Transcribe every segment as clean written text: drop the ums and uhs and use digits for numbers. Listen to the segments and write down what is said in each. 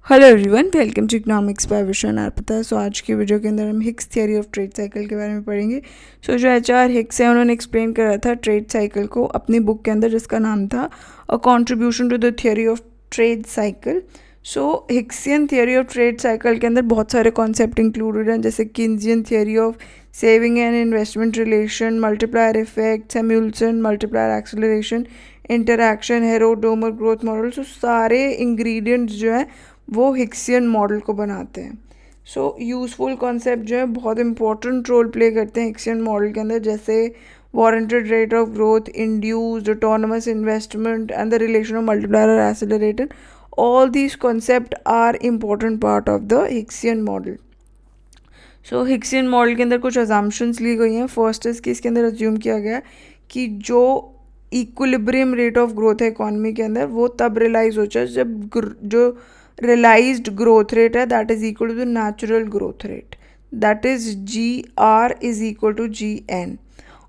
Hello everyone, welcome to economics by Vishan Arpita. So आज की video के अंदर हम Hicks theory of trade cycle के बारे में पढ़ेंगे। सो जो एचआर हिक्स है उन्होंने एक्सप्लेन करा था ट्रेड साइकिल को अपनी बुक के अंदर, जिसका नाम था a contribution to the theory of trade cycle. So Hicksian theory of trade cycle के अंदर बहुत सारे कॉन्सेप्ट इंक्लूडेड हैं, जैसे Keynesian theory of saving and investment relation, multiplier effect, Samuelson multiplier acceleration, interaction, Harrod Domar growth model. So सारे ingredients जो है वो हिक्सियन मॉडल को बनाते हैं। सो यूज़फुल कॉन्सेप्ट जो है बहुत इंपॉर्टेंट रोल प्ले करते हैं हिक्सियन मॉडल के अंदर, जैसे warranted rate of growth, induced autonomous investment and the relation of multiplier और accelerator. All these concept are important part of the Hicksian model. So Hicksian model के अंदर कुछ assumptions ली गई हैं। फर्स्ट इज कि इसके अंदर अज्यूम किया गया कि जो इक्विलिब्रियम रेट ऑफ ग्रोथ है इकॉनमी के अंदर, वो तब रियलाइज हो जाए जब जो realized growth rate है that is equal to the natural growth rate, that is GR is equal to GN।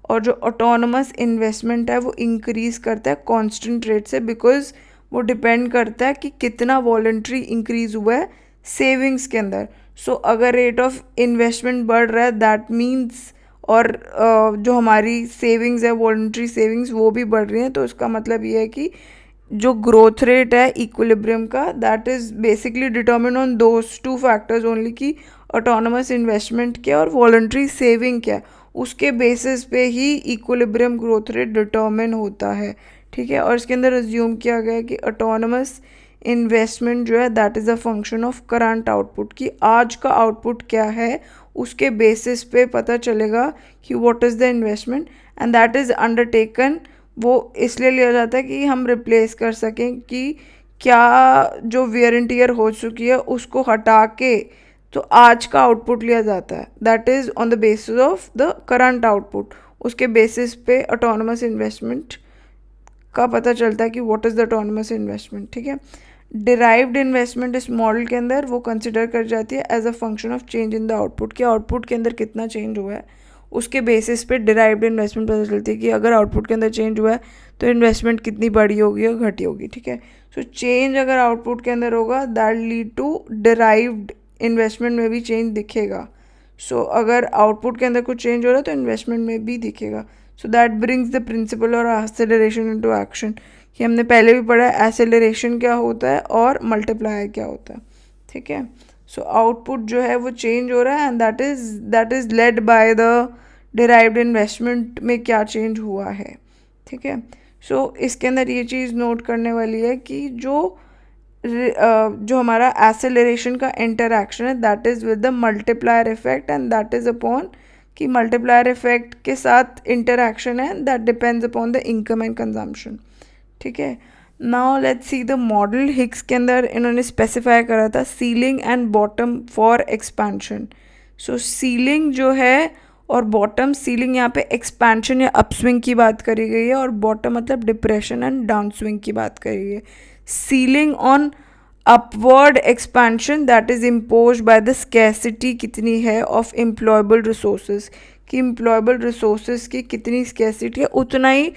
और जो ऑटोनमस इन्वेस्टमेंट है वो इंक्रीज करता है कांस्टेंट रेट से, बिकॉज वो डिपेंड करता है कि कितना वॉलंटरी इंक्रीज हुआ है सेविंग्स के अंदर। सो अगर रेट ऑफ इन्वेस्टमेंट बढ़ रहा है दैट मीन्स, और जो हमारी सेविंग्स है वॉलंटरी सेविंग्स वो भी बढ़ रही हैं, तो इसका मतलब ये है कि जो ग्रोथ रेट है इक्विलिब्रियम का, that is basically determine on those two factors only, कि ऑटोनमस इन्वेस्टमेंट क्या और वॉलंटरी सेविंग क्या, उसके बेसिस पे ही इक्विलिब्रियम ग्रोथ रेट डिटर्मिन होता है। ठीक है, और इसके अंदर अज्यूम किया गया है कि ऑटोनमस इन्वेस्टमेंट जो है that is a function of current output, कि आज का आउटपुट क्या है उसके बेसिस पे पता चलेगा कि what is the investment, and that is undertaken. वो इसलिए लिया जाता है कि हम रिप्लेस कर सकें कि क्या जो वियर एंड टियर हो चुकी है उसको हटा के तो आज का आउटपुट लिया जाता है, that is on the basis of the current output. उसके बेसिस पे ऑटोनमस इन्वेस्टमेंट का पता चलता है कि what is the autonomous investment. ठीक है, डिराइव्ड इन्वेस्टमेंट इस मॉडल के अंदर वो कंसिडर कर जाती है as a function of change in the output, कि आउटपुट के अंदर कितना चेंज हुआ है उसके बेसिस पे डिराइव्ड इन्वेस्टमेंट पता चलती है कि अगर आउटपुट के अंदर चेंज हुआ है तो इन्वेस्टमेंट कितनी बढ़ी होगी और घटी होगी। ठीक है, सो चेंज अगर आउटपुट के अंदर होगा that lead to derived investment में भी चेंज दिखेगा। सो अगर आउटपुट के अंदर कुछ चेंज हो रहा है तो इन्वेस्टमेंट में भी दिखेगा। So that brings the principal और एक्सेलरेशन इनटू एक्शन, कि हमने पहले भी पढ़ा है एक्सेलरेशन क्या होता है और मल्टीप्लायर क्या होता है। ठीक है, सो आउटपुट जो है वो चेंज हो रहा है and that is led by the derived investment में क्या चेंज हुआ है। ठीक है, सो इसके अंदर ये चीज़ नोट करने वाली है कि जो हमारा एक्सेलरेशन का इंटरैक्शन है that is with the multiplier effect, and that is upon कि मल्टीप्लायर इफेक्ट के साथ इंटरैक्शन है that depends upon the income and consumption. ठीक है, now let's see the model. Hicks के अंदर इन्होंने स्पेसिफाई करा था ceiling and bottom for expansion. So ceiling जो है और बॉटम, सीलिंग यहाँ पे एक्सपेंशन या अपस्विंग की बात करी गई है और बॉटम मतलब डिप्रेशन एंड डाउनस्विंग की बात करी गई है। Ceiling on upward expansion that is impose by the scarcity कितनी है ऑफ एम्प्लॉयबल रिसोर्सेज, कि एम्प्लॉयबल रिसोर्सेज की कितनी स्कैसिटी है उतना ही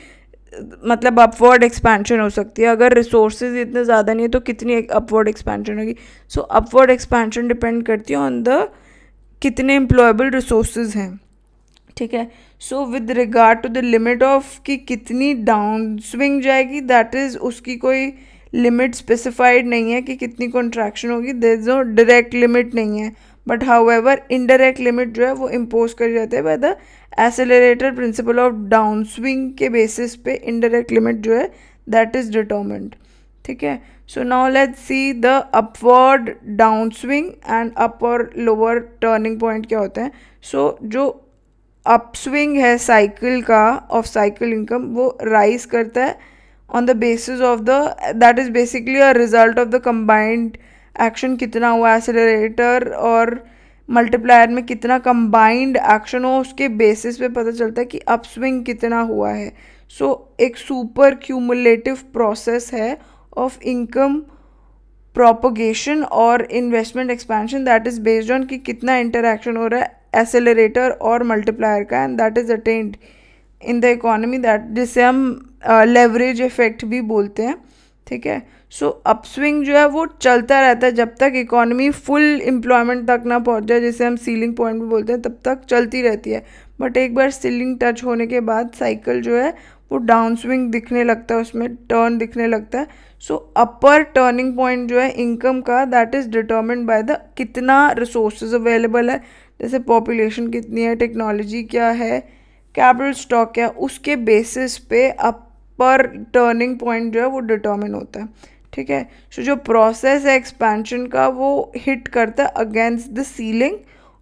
मतलब अपवर्ड एक्सपेंशन हो सकती है। अगर रिसोर्सेज इतने ज़्यादा नहीं है तो कितनी अपवर्ड एक्सपेंशन होगी। सो अपवर्ड एक्सपेंशन डिपेंड करती है ऑन द कितने एम्प्लॉयबल रिसोर्सेज हैं। ठीक है, so with regard to the limit of कि कितनी डाउन स्विंग जाएगी, दैट इज़ उसकी कोई लिमिट स्पेसिफाइड नहीं है कि कितनी कॉन्ट्रैक्शन होगी, there is no direct limit नहीं है, बट हाउएवर इनडायरेक्ट लिमिट जो है वो इम्पोज कर जाते हैं by the accelerator principle of down swing के बेसिस पे इनडायरेक्ट लिमिट जो है दैट इज़ डिटर्मिन्ड। ठीक है, so now let's see the upward down swing and up और लोअर टर्निंग पॉइंट क्या होते हैं। सो जो अपस्विंग है साइकिल का ऑफ साइकिल इनकम, वो राइज करता है on the basis of the that is basically a result of the combined action, कितना हुआ एक्सेलरेटर और मल्टीप्लायर में कितना कंबाइंड एक्शन हो उसके बेसिस पे पता चलता है कि अपस्विंग कितना हुआ है। सो एक सुपर क्यूमुलेटिव प्रोसेस है ऑफ इनकम प्रोपोगेशन और investment expansion that is based on कि कितना इंटरैक्शन हो रहा है एक्सेलरेटर और मल्टीप्लायर का, and that is attend in the economy, that जिसे हम लेवरेज इफेक्ट भी बोलते हैं। ठीक है। सो अपस्विंग जो है वो चलता रहता है जब तक इकोनॉमी फुल एम्प्लॉयमेंट तक ना पहुंच जाए, जिसे हम सीलिंग पॉइंट भी बोलते हैं, तब तक चलती रहती है। बट एक बार सीलिंग टच होने के बाद साइकिल जो है वो डाउन स्विंग दिखने लगता है, उसमें टर्न दिखने लगता है। सो अपर टर्निंग पॉइंट जो है इनकम का, that is determined by the कितना रिसोर्सेज अवेलेबल है, जैसे पॉपुलेशन कितनी है, टेक्नोलॉजी क्या है, कैपिटल स्टॉक क्या है, उसके बेसिस पे अपर टर्निंग पॉइंट जो है वो डिटर्मिन होता है। ठीक है। सो जो प्रोसेस है एक्सपेंशन का वो हिट करता है अगेंस्ट द सीलिंग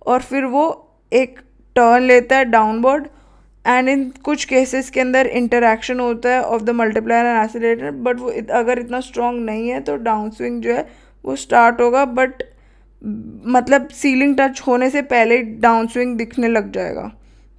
और फिर वो एक टर्न लेता है डाउनवर्ड, एंड इन कुछ केसेस के अंदर इंटरेक्शन होता है of the multiplier and accelerator, but वो अगर इतना स्ट्रॉन्ग नहीं है तो डाउन स्विंग जो है वो स्टार्ट होगा, बट मतलब सीलिंग टच होने से पहले डाउन स्विंग दिखने लग जाएगा।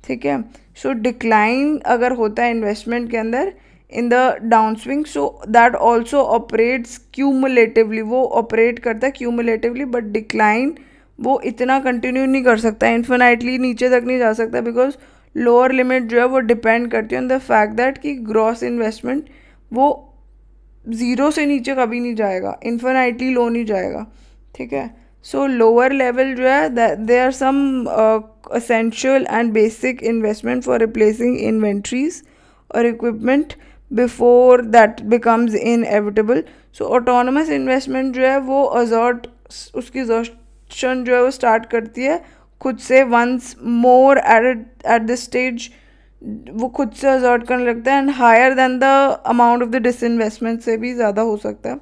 ठीक है। सो डिक्लाइन अगर होता है इन्वेस्टमेंट के अंदर in the down swing, so that also operates cumulatively, वो ऑपरेट करता है क्यूमुलेटिवली, बट डिक्लाइन वो इतना कंटिन्यू नहीं कर सकता, इन्फिनाइटली नीचे तक नहीं जा सकता, बिकॉज लोअर लिमिट जो है वो डिपेंड करती है ऑन द फैक्ट दैट कि ग्रॉस इन्वेस्टमेंट वो ज़ीरो से नीचे कभी नहीं जाएगा, इन्फिनाइटली लो नहीं जाएगा। ठीक है। सो लोअर लेवल जो है they are some essential and basic investment for replacing inventories or equipment before that becomes inevitable. So autonomous investment जो है वो असर्ट, उसकी assertion जो है वो स्टार्ट करती है खुद से, once more at this stage वो खुद से असर्ट करने लगता है, and higher than the amount of the disinvestment से भी ज़्यादा हो सकता है।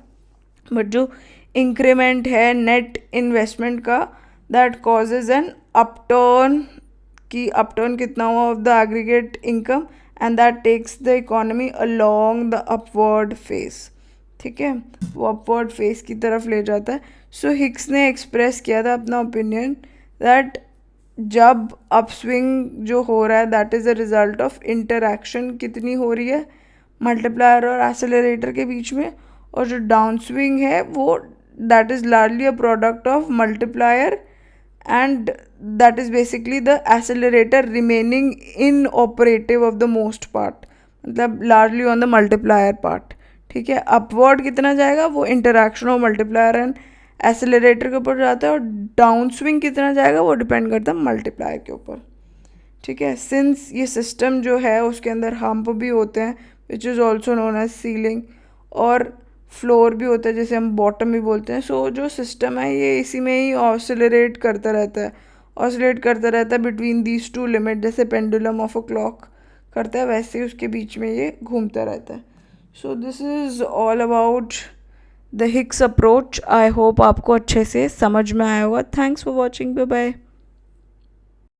बट जो इंक्रीमेंट है नेट इन्वेस्टमेंट का, दैट कॉजेज एन अपटर्न, की अपटर्न कितना हुआ of the aggregate income, and that takes the economy along the upward phase. ठीक है। वो अपवर्ड फेस की तरफ ले जाता है। सो हिक्स ने एक्सप्रेस किया था अपना ओपिनियन दैट जब अपस्विंग जो हो रहा है that is a result of interaction कितनी हो रही है मल्टीप्लायर और एक्सेलरेटर के बीच में, और जो डाउन स्विंग है वो that is largely a product of multiplier and that is basically the accelerator remaining inoperative of the most part, मतलब largely on the multiplier part। ठीक है। अपवर्ड कितना जाएगा वो interaction of multiplier and accelerator के ऊपर जाता है, और डाउन स्विंग कितना जाएगा वो डिपेंड करता है मल्टीप्लायर के ऊपर। ठीक है। सिंस ये सिस्टम जो है उसके अंदर हम्प भी होते हैं which is also known as ceiling, और फ्लोर भी होता है जिसे हम बॉटम भी बोलते हैं। सो जो सिस्टम है ये इसी में ही ऑसिलेट करता रहता है बिटवीन दीज टू लिमिट, जैसे पेंडुलम ऑफ अ क्लॉक करता है वैसे ही उसके बीच में ये घूमता रहता है। So this is all about the Hicks approach. I hope आपको अच्छे से समझ में आया होगा। Thanks for watching, bye bye.